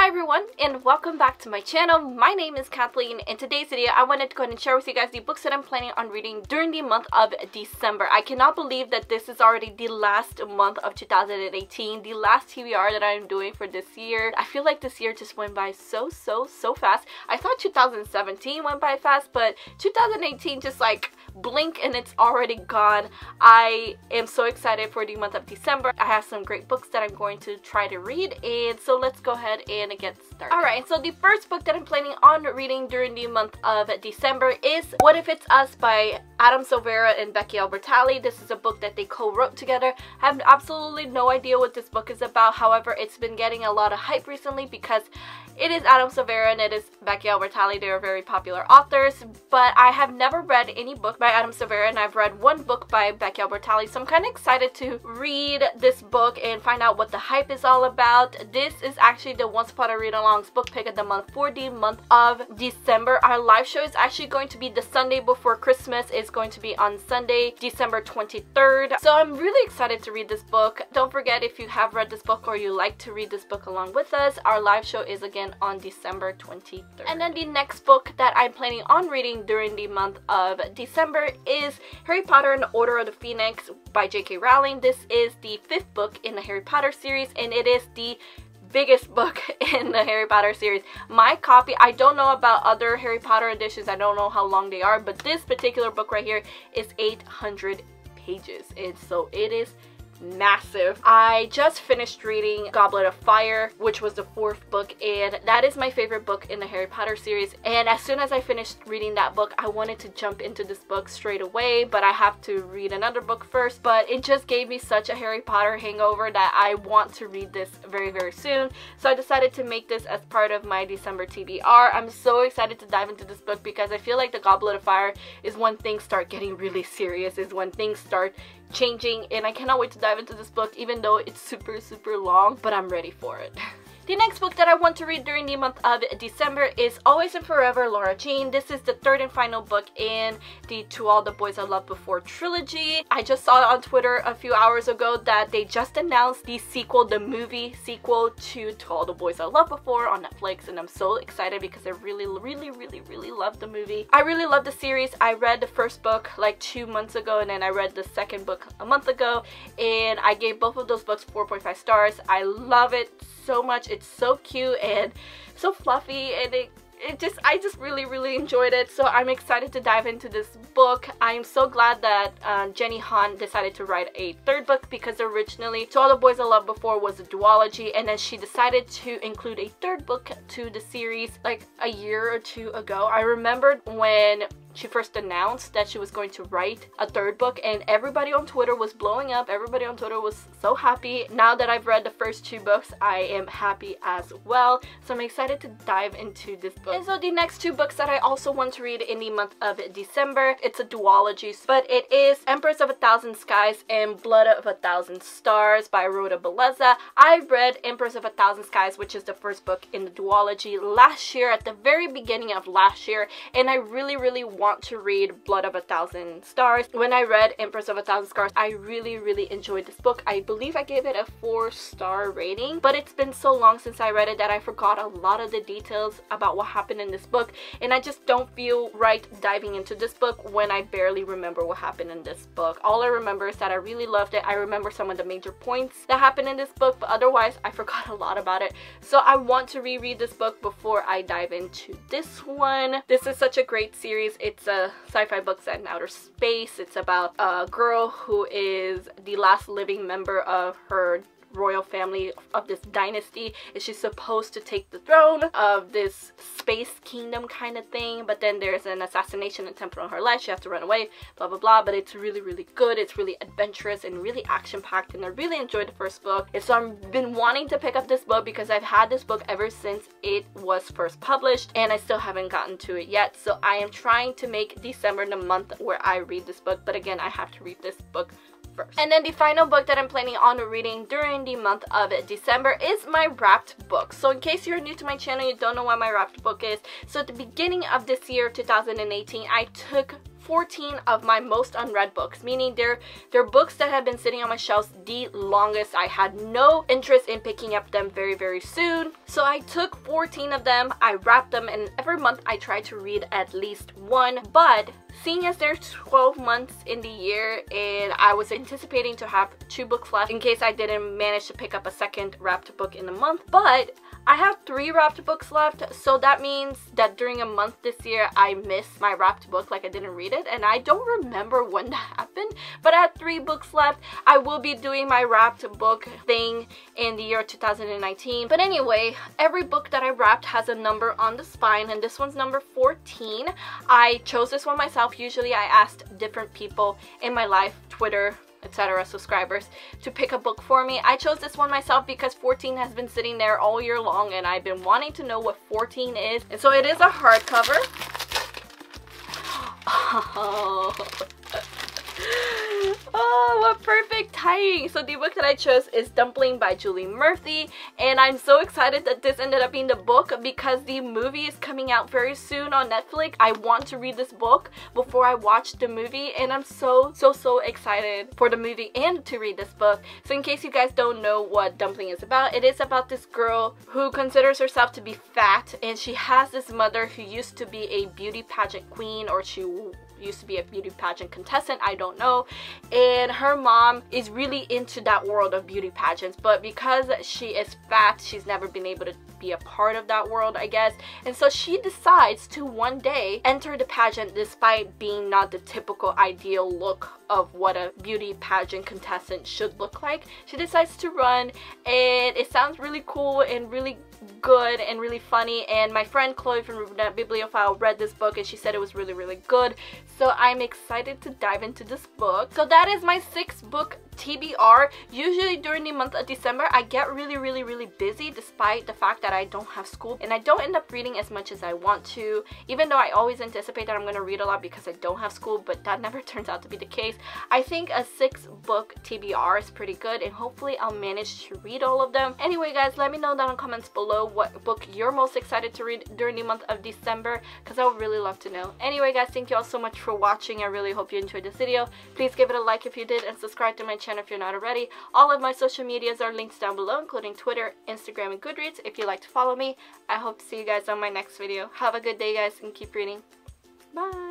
Hi everyone, and welcome back to my channel. My name is Kathleen. In today's video, I wanted to go ahead and share with you guys the books that I'm planning on reading during the month of December. I cannot believe that this is already the last month of 2018, the last TBR that I'm doing for this year. I feel like this year just went by so fast. I thought 2017 went by fast, but 2018 just like blink and it's already gone. I am so excited for the month of December. I have some great books that I'm going to try to read, and so let's go ahead and get started. Alright, so the first book that I'm planning on reading during the month of December is What If It's Us by Adam Silvera and Becky Albertalli. This is a book that they co-wrote together. I have absolutely no idea what this book is about. However, it's been getting a lot of hype recently because it is Adam Silvera and it is Becky Albertalli. They are very popular authors, but I have never read any book by Adam Silvera, and I've read one book by Becky Albertalli, so I'm kind of excited to read this book and find out what the hype is all about. This is actually the Once Upon a Read-Along's book pick of the month for the month of December. Our live show is actually going to be the Sunday before Christmas. It's going to be on Sunday, December 23rd. So I'm really excited to read this book. Don't forget, if you have read this book or you like to read this book along with us, our live show is again on December 23rd. And then the next book that I'm planning on reading during the month of December is Harry Potter and the Order of the Phoenix by J.K. Rowling. This is the 5th book in the Harry Potter series, and it is the biggest book in the Harry Potter series. My copy, I don't know about other Harry Potter editions, I don't know how long they are, but this particular book right here is 800 pages, and so it is massive. I just finished reading Goblet of Fire, which was the 4th book, and that is my favorite book in the Harry Potter series. And as soon as I finished reading that book, I wanted to jump into this book straight away, but I have to read another book first. But it just gave me such a Harry Potter hangover that I want to read this very soon. So I decided to make this as part of my December TBR. I'm so excited to dive into this book because I feel like the Goblet of Fire is when things start getting really serious, is when things start changing, and I cannot wait to dive into this book, even though it's super long, but I'm ready for it. The next book that I want to read during the month of December is Always and Forever, Laura Jean. This is the 3rd and final book in the To All the Boys I Loved Before trilogy. I just saw on Twitter a few hours ago that they just announced the sequel, the movie sequel to All the Boys I Loved Before on Netflix, and I'm so excited because I really love the movie. I really love the series. I read the first book like 2 months ago, and then I read the second book a month ago, and I gave both of those books 4.5 stars. I love it so much. It's so cute and so fluffy, and I just really enjoyed it. So I'm excited to dive into this book. I'm so glad that Jenny Han decided to write a 3rd book, because originally To All the Boys I Loved Before was a duology, and then she decided to include a 3rd book to the series like a year or 2 ago. I remembered when she first announced that she was going to write a 3rd book, and everybody on Twitter was blowing up. Everybody on Twitter was so happy. Now that I've read the first 2 books, I am happy as well. So I'm excited to dive into this book. And so the next 2 books that I also want to read in the month of December, it's a duology, but it is Empress of a Thousand Skies and Blood of a Thousand Stars by Rhoda Belleza. I read Empress of a Thousand Skies, which is the 1st book in the duology, last year, at the very beginning of last year, and I really want to read Blood of a Thousand Stars. When I read Empress of a Thousand Stars, I really enjoyed this book. I believe I gave it a 4-star rating, but it's been so long since I read it that I forgot a lot of the details about what happened in this book, and I just don't feel right diving into this book when I barely remember what happened in this book. All I remember is that I really loved it. I remember some of the major points that happened in this book, but otherwise I forgot a lot about it. So I want to reread this book before I dive into this one. This is such a great series. It's a sci-fi book set in outer space. It's about a girl who is the last living member of her royal family of this dynasty. Is she's supposed to take the throne of this space kingdom kind of thing, but then there's an assassination attempt on her life. She has to run away, blah blah. But it's really good. It's really adventurous and really action-packed, and I really enjoyed the first book. And so I've been wanting to pick up this book because I've had this book ever since it was first published, and I still haven't gotten to it yet. So I am trying to make December the month where I read this book, but again, I have to read this book first. And then the final book that I'm planning on reading during the month of December is my wrapped book. So in case you're new to my channel, you don't know what my wrapped book is. So at the beginning of this year, 2018, I took 14 of my most unread books, meaning they're books that have been sitting on my shelves the longest. I had no interest in picking up them very soon. So I took 14 of them, I wrapped them, and every month I try to read at least one. But seeing as there's 12 months in the year and I was anticipating to have 2 books left in case I didn't manage to pick up a second wrapped book in the month, but I have 3 wrapped books left, so that means that during a month this year I missed my wrapped book, like I didn't read it, and I don't remember when that happened, but I had 3 books left. I will be doing my wrapped book thing in the year 2019. But anyway, every book that I wrapped has a number on the spine, and this one's number 14. I chose this one myself. Usually I asked different people in my life, Twitter, etc., subscribers, to pick a book for me. I chose this one myself because 14 has been sitting there all year long and I've been wanting to know what 14 is. And so it is a hardcover. Oh, what perfect timing! So the book that I chose is Dumpling by Julie Murphy, and I'm so excited that this ended up being the book because the movie is coming out very soon on Netflix. I want to read this book before I watch the movie, and I'm so excited for the movie and to read this book. So in case you guys don't know what Dumpling is about, it is about this girl who considers herself to be fat, and she has this mother who used to be a beauty pageant queen, or she used to be a beauty pageant contestant, I don't know, and her mom is really into that world of beauty pageants, but because she is fat, she's never been able to be a part of that world, I guess, and so she decides to one day enter the pageant despite being not the typical ideal look of what a beauty pageant contestant should look like. She decides to run, and it sounds really cool and really good and really funny, and my friend Chloe from BIBLIO read this book and she said it was really good, so I'm excited to dive into this book. So that is my 6th book TBR. Usually during the month of December I get really busy despite the fact that I don't have school, and I don't end up reading as much as I want to, even though I always anticipate that I'm going to read a lot because I don't have school, but that never turns out to be the case. I think a 6-book TBR is pretty good, and hopefully I'll manage to read all of them. Anyway guys, let me know down in the comments below what book you're most excited to read during the month of December, because I would really love to know. Anyway guys, thank you all so much for watching. I really hope you enjoyed this video. Please give it a like if you did, and subscribe to my channel if you're not already. All of my social medias are linked down below, including Twitter, Instagram, and Goodreads if you'd like to follow me. I hope to see you guys on my next video. Have a good day guys, and keep reading. Bye!